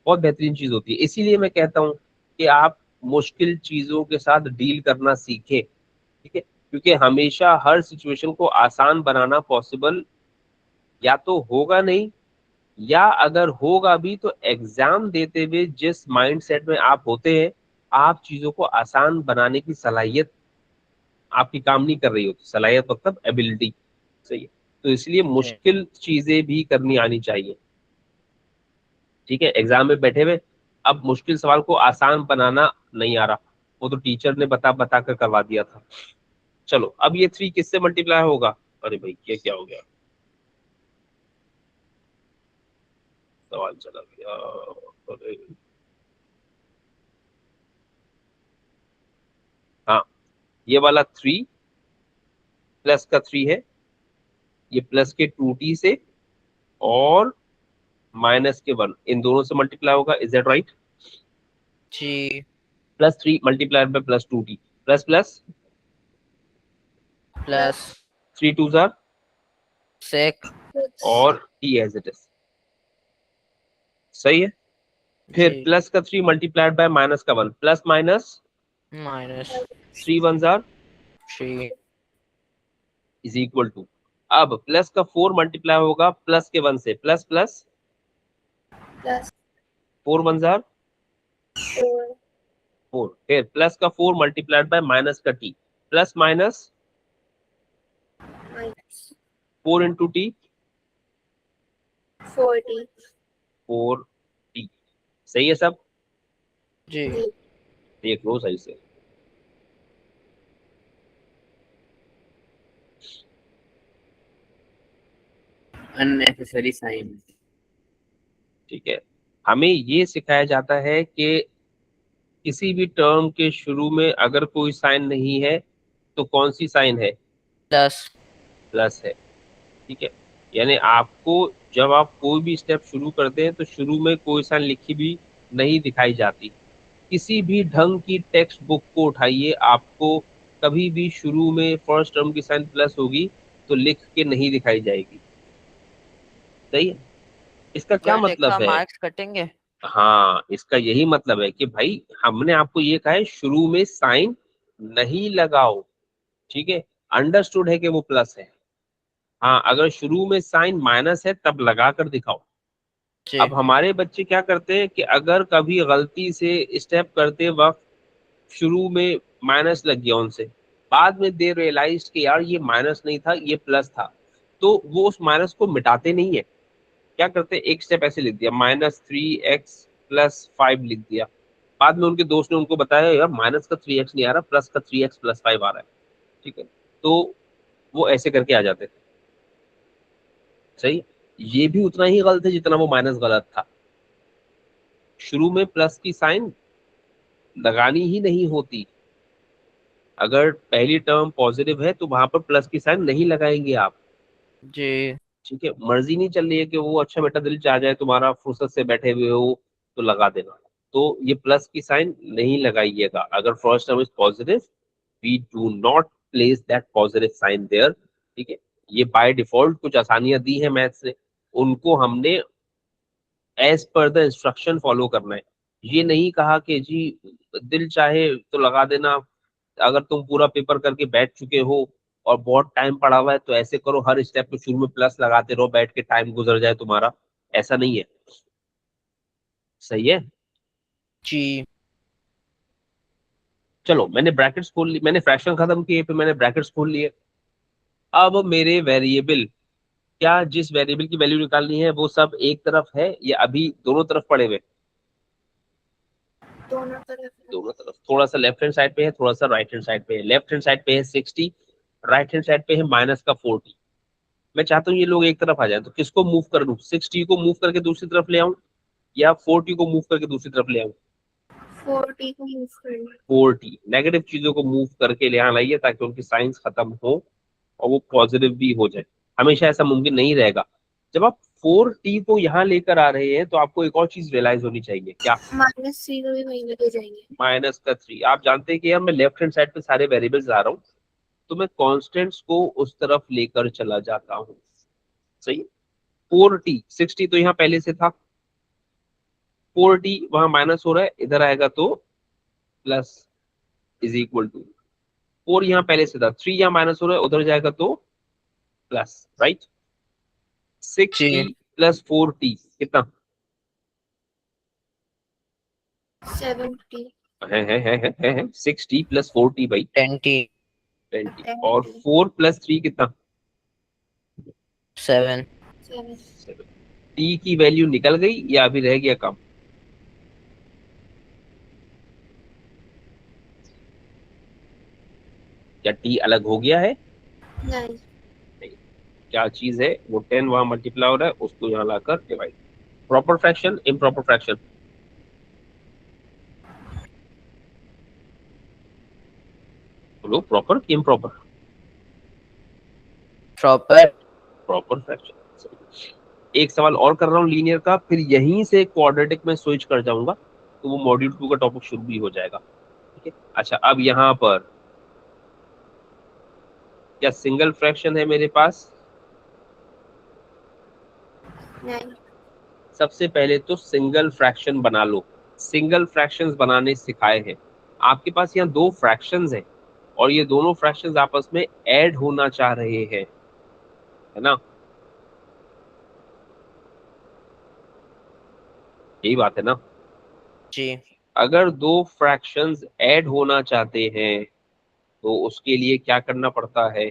बहुत बेहतरीन चीज होती है। इसीलिए मैं कहता हूं कि आप मुश्किल चीजों के साथ डील करना सीखें, ठीक है, क्योंकि हमेशा हर सिचुएशन को आसान बनाना पॉसिबल या तो होगा नहीं, या अगर होगा भी तो एग्जाम देते हुए जिस माइंडसेट में आप होते हैं, आप चीजों को आसान बनाने की सलाहियत आपकी काम नहीं कर रही होती। सलाहियत मतलब एबिलिटी, सही है। तो इसलिए जी मुश्किल चीजें भी करनी आनी चाहिए, ठीक है। एग्जाम में बैठे हुए अब मुश्किल सवाल को आसान बनाना नहीं आ रहा, वो तो टीचर ने बता बता कर करवा दिया था। चलो, अब ये 3 किससे मल्टीप्लाई होगा, अरे भाई ये क्या हो गया, सवाल चला गया। अरे, हाँ, ये वाला 3 प्लस का 3 है, ये प्लस के 2t से और माइनस के 1, इन दोनों से मल्टीप्लाई होगा, इज दैट राइट। जी plus 3 multiplied by plus 2t, plus plus plus 3 two जार 6 और t एज इट इज, सही है। फिर जी प्लस का 3 मल्टीप्लाइड बाय माइनस का 1, प्लस माइनस माइनस 3 वन जार 3 इज इक्वल टू, अब प्लस का 4 मल्टीप्लाई होगा प्लस के 1 से, प्लस प्लस प्लस 4 वन जार 4 4, फिर प्लस का 4 मल्टीप्लाइड बाय माइनस का t, plus minus minus 4 into t 40 4t, सही है सब। जी जी। देख लो सही से। Unnecessary sign. ठीक है, हमें ये सिखाया जाता है कि किसी भी टर्म के शुरू में अगर कोई साइन नहीं है तो कौन सी साइन है, प्लस। प्लस है। ठीक है, यानी आपको जब आप कोई भी स्टेप शुरू करते हैं तो शुरू में कोई साइन लिखी भी नहीं दिखाई जाती। किसी भी ढंग की टेक्स्ट बुक को उठाइए, आपको कभी भी शुरू में फर्स्ट टर्म की साइन प्लस होगी तो लिख के नहीं दिखाई जाएगी। सही है, इसका क्या अगर लिखा मतलब है? मार्क्स कटेंगे। हाँ, इसका यही मतलब है कि भाई हमने आपको ये कहा है शुरू में साइन नहीं लगाओ। ठीक है, अंडरस्टूड है कि वो प्लस है। हाँ, अगर शुरू में साइन माइनस है तब लगा कर दिखाओ। जी अब हमारे बच्चे क्या करते हैं कि अगर कभी गलती से स्टेप करते वक्त शुरू में माइनस लग गया उनसे, बाद में दे रियलाइज कि यार ये माइनस नहीं था ये प्लस था, तो वो उस माइनस को मिटाते नहीं है। क्या करते हैं, एक स्टेप ऐसे लिख दिया -3x+5 लिख दिया। बाद में उनके दोस्त ने उनको बताया यार माइनस का 3x नहीं आ रहा, प्लस का 3x+5 आ रहा है। ठीक है, तो वो ऐसे करके आ जाते थे। सही, ये भी उतना ही गलत है जितना वो माइनस गलत था। शुरू में प्लस की साइन लगानी ही नहीं होती। अगर पहली टर्म पॉजिटिव है तो वहां पर प्लस की साइन नहीं लगाएंगे आप। जी ठीक है, मर्जी नहीं चल रही है कि वो अच्छा बेटा दिल चाह जाए तुम्हारा, फुर्सत से बैठे हुए हो तो लगा देना, तो ये प्लस की साइन नहीं लगाइएगा। अगर first term is positive, we do not place that positive sign there. ठीक है, ये बाय डिफॉल्ट कुछ आसानियां दी है मैथ से, उनको हमने as per the instruction follow करना है। ये नहीं कहा कि जी दिल चाहे तो लगा देना, अगर तुम पूरा पेपर करके बैठ चुके हो और बहुत टाइम पड़ा हुआ है तो ऐसे करो हर स्टेप पे शुरू में प्लस लगाते रहो, बैठ के टाइम गुजर जाए तुम्हारा। ऐसा नहीं है। सही है, जी चलो मैंने ब्रैकेट्स खोल ली, मैंने फ्रैक्शन खत्म किए फिर मैंने ब्रैकेट्स खोल लिए। अब मेरे वेरिएबल, क्या जिस वेरिएबल की वैल्यू निकालनी है वो सब एक तरफ है या अभी दोनों तरफ पड़े हुए? दोनों तरफ। दोनों तरफ, थोड़ा सा लेफ्ट हैंड साइड पे है, थोड़ा सा राइट हैंड साइड पे है। लेफ्ट हैंड साइड पे है 60, राइट हैंड साइड पे है माइनस का 40। मैं चाहता हूँ ये लोग एक तरफ आ जाए, तो किसको मूव कर दूं, 60 को मूव करके दूसरी तरफ ले आऊं या 40 को मूव करके दूसरी तरफ ले आऊं? 40 को मूव करना। 40 नेगेटिव चीजों को मूव करके ले आइए ताकि उनकी साइंस खत्म हो और वो पॉजिटिव भी हो जाए। हमेशा ऐसा मुमकिन नहीं रहेगा। जब आप 4t को यहाँ लेकर आ रहे हैं तो आपको एक और चीज रियलाइज होनी चाहिए, क्या? -3 को भी वहीं लेके जाएंगे। माइनस का 3। आप जानते हैं कि यार मैं लेफ्ट हैंड साइड पे सारे वेरिएबल्स ला रहा हूँ तो मैं कांस्टेंट्स को उस तरफ लेकर चला जाता हूँ। सही, 4t 60 तो यहाँ पहले से था, 4t वहां माइनस हो रहा है, इधर आएगा तो प्लस इज इक्वल टू 4 यहाँ पहले से था, 3 यहाँ माइनस हो रहा है उधर जाएगा तो प्लस, राइट? 6t जी प्लस 4t कितना 70। है 6t प्लस 4t भाई 20 20। और 10 4 प्लस 3 कितना 7 7। 7। t की वैल्यू निकल गई या अभी रह गया कम? क्या t अलग हो गया है? नहीं। नहीं, क्या चीज है वो 10 वहां मल्टीप्लाई हो रहा है उसको यहाँ लाकर divide. Proper fraction, improper fraction? बोलो प्रॉपर कि इम्प्रॉपर? प्रॉपर। Proper fraction. एक सवाल और कर रहा हूँ लीनियर का, फिर यहीं से क्वाड्रेटिक में स्विच कर जाऊंगा तो वो मॉड्यूल 2 का टॉपिक शुरू भी हो जाएगा। ठीक है, अच्छा अब यहाँ पर क्या सिंगल फ्रैक्शन है मेरे पास? नहीं। सबसे पहले तो सिंगल फ्रैक्शन बना लो। सिंगल फ्रैक्शंस बनाने सिखाए हैं। आपके पास यहाँ दो फ्रैक्शंस हैं और ये दोनों फ्रैक्शंस आपस में ऐड होना चाह रहे हैं, है ना? यही बात है ना? जी अगर दो फ्रैक्शंस ऐड होना चाहते हैं तो उसके लिए क्या करना पड़ता है?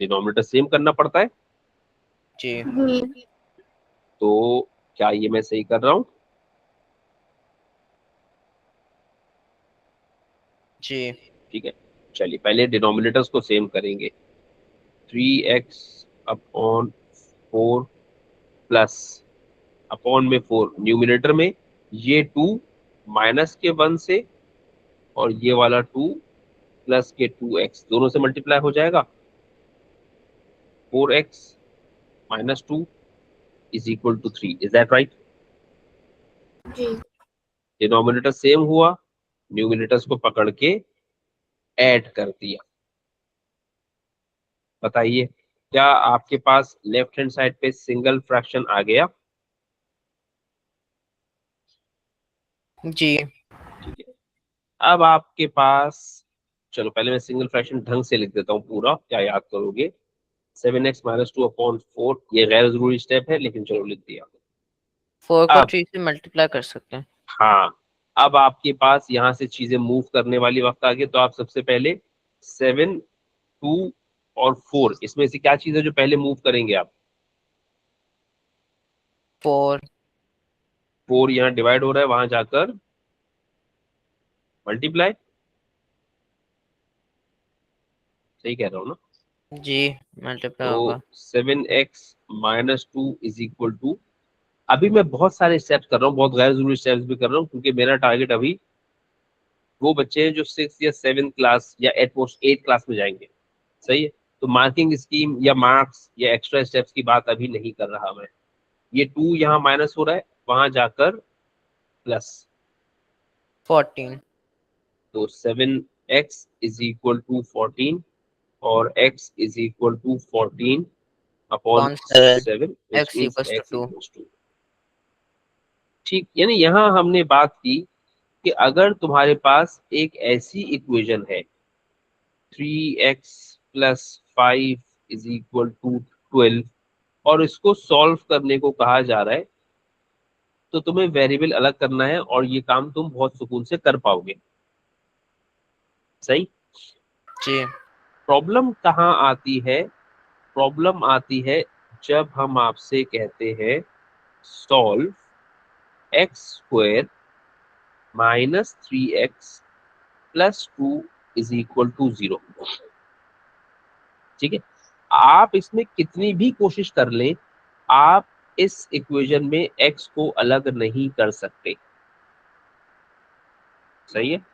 डिनोमिनेटर सेम करना पड़ता है। जी तो क्या ये मैं सही कर रहा हूं? जी ठीक है, चलिए पहले डिनोमिनेटर्स को सेम करेंगे, 3x अपॉन 4 प्लस अपॉन में 4, न्यूमिनेटर में ये 2 माइनस के 1 से और ये वाला 2 प्लस के 2x दोनों से मल्टीप्लाई हो जाएगा, 4x minus 2 is equal to 3। Is that right? जी। डिनोमिनेटर सेम हुआ, न्यूमिनेटर्स को पकड़ के ऐड कर दिया। बताइए क्या आपके पास लेफ्ट हैंड साइड पे सिंगल फ्रैक्शन आ गया? जी। ठीक है, अब आपके पास, चलो पहले मैं सिंगल फ्रैक्शन ढंग से लिख देता हूँ पूरा, क्या याद करोगे। 7x माइनस 2 अपॉन 4, ये गैर जरूरी स्टेप है लेकिन चलो लिख दिया। 4 को अब 3 से मल्टीप्लाई कर सकते हैं। हाँ, अब आपके पास यहां से चीजें मूव करने वाली वक्त आ गई, तो आप सबसे पहले 7, 2 और 4 इसमें से क्या चीज है जो पहले मूव करेंगे आप? 4। 4 यहाँ डिवाइड हो रहा है, वहां जाकर मल्टीप्लाई, सही कह रहा हूँ ना? जी, मल्टीप्लाई तो होगा। 7x minus 2 is equal to, अभी मैं बहुत सारे स्टेप्स कर रहा हूँ, बहुत गैर जरूरी स्टेप्स भी कर रहा हूँ, क्योंकि मेरा टारगेट अभी वो बच्चे हैं जो 6 या 7 क्लास या एटमोस्ट 8 क्लास में जाएंगे। सही है, तो मार्किंग स्कीम या मार्क्स या एक्स्ट्रा स्टेप्स की बात अभी नहीं कर रहा मैं। ये 2 यहाँ माइनस हो रहा है, वहां जाकर प्लस, 14। तो 7x इज इक्वल टू 14 और x is equal to 14 upon कौन 7? 7 which x means equals x to 2। Equals to. ठीक, यानी यहाँ हमने बात की कि अगर तुम्हारे पास एक ऐसी इक्वेशन है 3x plus 5 is equal to 12 और इसको सॉल्व करने को कहा जा रहा है, तो तुम्हें वेरिएबल अलग करना है और ये काम तुम बहुत सुकून से कर पाओगे। सही। जी। प्रॉब्लम कहाँ आती है? प्रॉब्लम आती है जब हम आपसे कहते हैं solve x square minus 3x plus 2 is equal to 0। ठीक है, आप इसमें कितनी भी कोशिश कर लें, आप इस इक्वेशन में x को अलग नहीं कर सकते। सही है।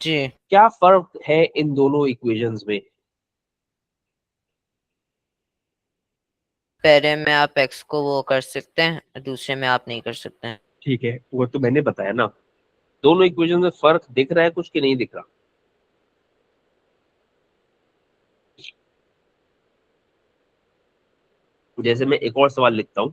जी। क्या फर्क है इन दोनों इक्वेशंस में? पहले में आप x को वो कर सकते हैं, दूसरे में आप नहीं कर सकते हैं। ठीक है, वो तो मैंने बताया ना, दोनों इक्वेशन में फर्क दिख रहा है कुछ कि नहीं दिख रहा? जैसे मैं एक और सवाल लिखता हूं,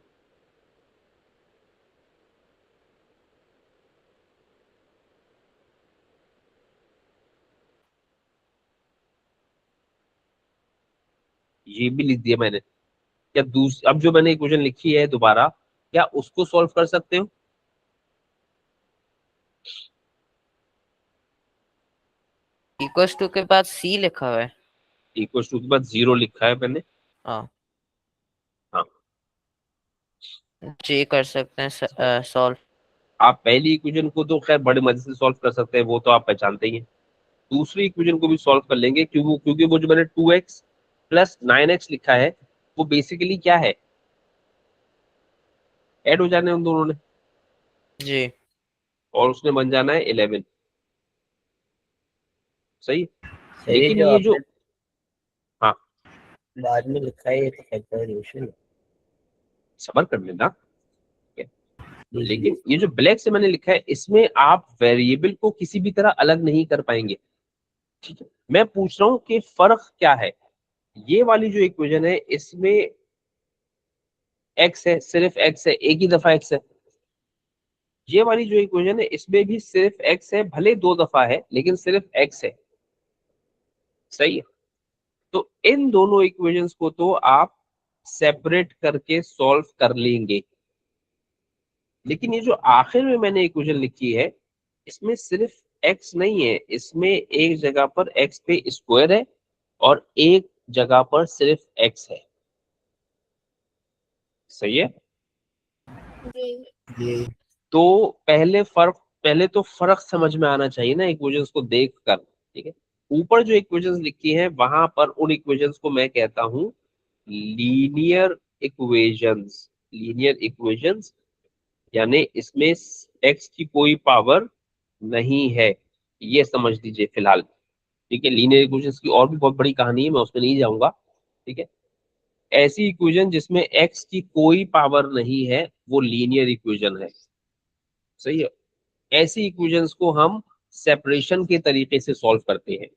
ये भी लिख दिया मैंने। क्या अब जो मैंने इक्वेशन लिखी है दोबारा, क्या उसको सॉल्व कर सकते हो? इक्वल्स टू के बाद c लिखा हुआ है। इक्वल टू के बाद 0 लिखा है मैंने। हाँ। हाँ, जी, कर सकते हैं सॉल्व। आप पहली इक्वेशन को तो खैर बड़े मजे से सॉल्व कर सकते हैं, वो तो आप पहचानते ही हैं। दूसरी इक्वेशन को भी सॉल्व कर लेंगे, क्योंकि वो जो मैंने 2x प्लस 9x लिखा है वो बेसिकली क्या है, ऐड हो जाने उन दोनों ने, जी। और उसने बन जाना है 11। सही है? सर ये लेकिन जो ये जो, आपने हाँ बाद में लिखा है ये तो फैक्टराइजेशन है। सबर कर लेना, जी जी। लेकिन ये जो ब्लैक से मैंने लिखा है इसमें आप वेरिएबल को किसी भी तरह अलग नहीं कर पाएंगे। ठीक है, मैं पूछ रहा हूं कि फर्क क्या है। ये वाली जो इक्वेशन है इसमें x है, सिर्फ x है, एक ही दफा x है। ये वाली जो इक्वेशन है इसमें भी सिर्फ x है, भले दो दफा है लेकिन सिर्फ x है। सही है, तो इन दोनों इक्वेशंस को तो आप सेपरेट करके सॉल्व कर लेंगे, लेकिन ये जो आखिर में मैंने इक्वेशन लिखी है इसमें सिर्फ x नहीं है, इसमें एक जगह पर x पे स्क्वायर है और एक जगह पर सिर्फ x है। सही है। जी। जी तो पहले तो फर्क समझ में आना चाहिए ना इक्वेशंस को देख कर। ठीक है, ऊपर जो इक्वेशंस लिखी हैं वहां पर उन इक्वेशंस को मैं कहता हूं लीनियर इक्वेशंस। लीनियर इक्वेशंस यानी इसमें एक्स की कोई पावर नहीं है, ये समझ लीजिए फिलहाल। ठीक है, लीनियर इक्वेशंस की और भी बहुत बड़ी कहानी है, मैं उसमें नहीं जाऊंगा। ठीक है, ऐसी इक्वेशन जिसमें एक्स की कोई पावर नहीं है वो लीनियर इक्वेशन है। सही है, ऐसी इक्वेशंस को हम सेपरेशन के तरीके से सॉल्व करते हैं।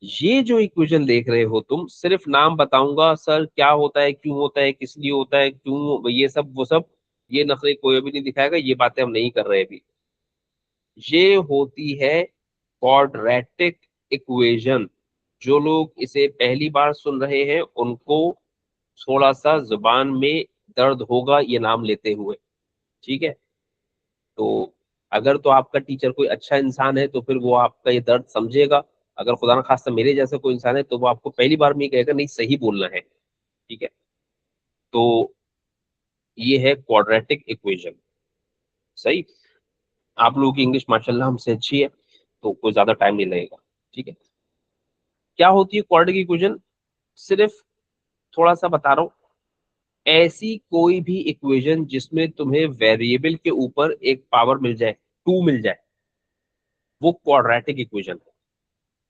ये जो इक्वेशन देख रहे हो तुम, सिर्फ नाम बताऊंगा सर क्या होता है, क्यों होता है, किस लिए होता है, क्यों, ये सब वो सब, ये नखरे कोई अभी नहीं दिखाएगा, ये बातें हम नहीं कर रहे अभी। ये होती है क्वाड्रेटिक इक्वेशन। जो लोग इसे पहली बार सुन रहे हैं उनको थोड़ा सा जुबान में दर्द होगा ये नाम लेते हुए। ठीक है, तो अगर तो आपका टीचर कोई अच्छा इंसान है तो फिर वो आपका ये दर्द समझेगा। अगर खुदा न खास्ता मेरे जैसा कोई इंसान है तो वो आपको पहली बार में ही कहेगा नहीं सही बोलना है। ठीक है, तो ये है क्वाड्रेटिक इक्वेशन। सही, आप लोगों की इंग्लिश माशाल्लाह हमसे अच्छी है तो कोई ज्यादा टाइम नहीं लगेगा। ठीक है, क्या होती है क्वाड्रेटिक इक्वेशन, सिर्फ थोड़ा सा बता रहा हूं। ऐसी कोई भी इक्वेशन जिसमें तुम्हें वेरिएबल के ऊपर एक पावर मिल जाए, 2 मिल जाए, वो क्वाड्रेटिक इक्वेशन है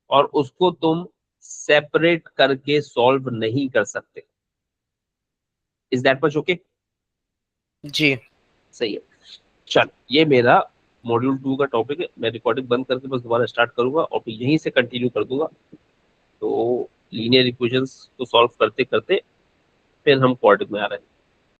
और उसको तुम सेपरेट करके सॉल्व नहीं कर सकते। Is that much okay? जी सही है। चल, ये मेरा मॉड्यूल 2 का टॉपिक है। मैं रिकॉर्डिंग बंद करके बस दोबारा स्टार्ट करूंगा और फिर यहीं से कंटिन्यू कर दूंगा। तो लीनियर इक्वेशंस को सॉल्व करते करते फिर हम क्वाड्रेटिक में आ रहे हैं।